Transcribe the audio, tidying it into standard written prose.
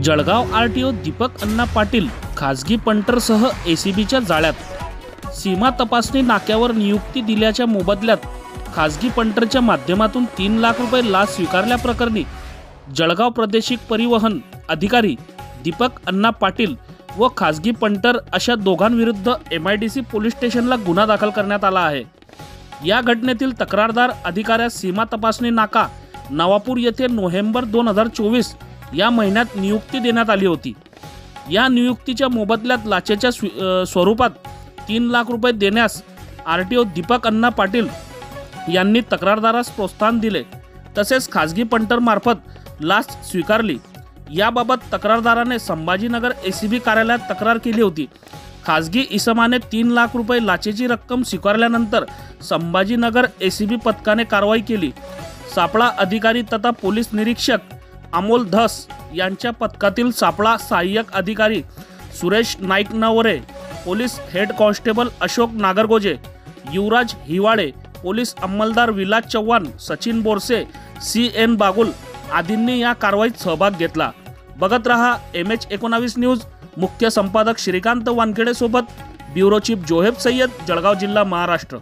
Jalgaon RTO Deepak Anna Patil खासगी पंटरसह एसीबीच्या जाळ्यात। सीमा तपासणी नाक्यावर नियुक्ती दिल्याच्या मोबदल्यात खासगी पंटरच्या माध्यमातून 3 लाख रुपये लाच स्वीकारल्याप्रकरणी जळगाव प्रादेशिक परिवहन अधिकारी दीपक अण्णा पाटील व खासगी पंटर अशा दोघांविरुद्ध MIDC पोलीस स्टेशनला गुन्हा दाखल करण्यात आला आहे। या घटनेतील तक्रारदार अधिकाऱ्यास सीमा तपासणी नाका नवापूर येथे नोव्हेंबर 2024 या महिन्यात नियुक्ती देण्यात आली होती। या नियुक्तीच्या मोबदल्यात लाचेच्या स्वरूपात 3 लाख रुपये देण्यास आरटीओ दीपक अण्णा पाटील यांनी तक्रारदारास प्रोत्साहन दिले, तसेच खासगी पंटर मार्फत लाच स्वीकारली। याबाबत तक्रारदाराने संभाजीनगर एसीबी कार्यालयात तक्रार केली होती। खासगी इसमाने 3 लाख रुपये लाचेची रक्कम स्वीकारल्यानंतर संभाजीनगर एसीबी पथकाने कारवाई केली। सापळा अधिकारी तथा पोलीस निरीक्षक अमोल धस यांच्या पथकातील सापळा सहाय्यक अधिकारी Suresh Naik Navare, police head constable Ashok Nagargoje, Yuvraj Hiwale, police अंमलदार विलास चव्हाण, सचिन बोरसे, CN बागुल आदींनी या कारवाईत सहभाग घेतला। बघत रहा MH19 न्यूज। मुख्य संपादक श्रीकांत वानखेडे सोबत ब्युरो चीफ जोहेब सय्यद, जळगाव जिल्हा, महाराष्ट्र।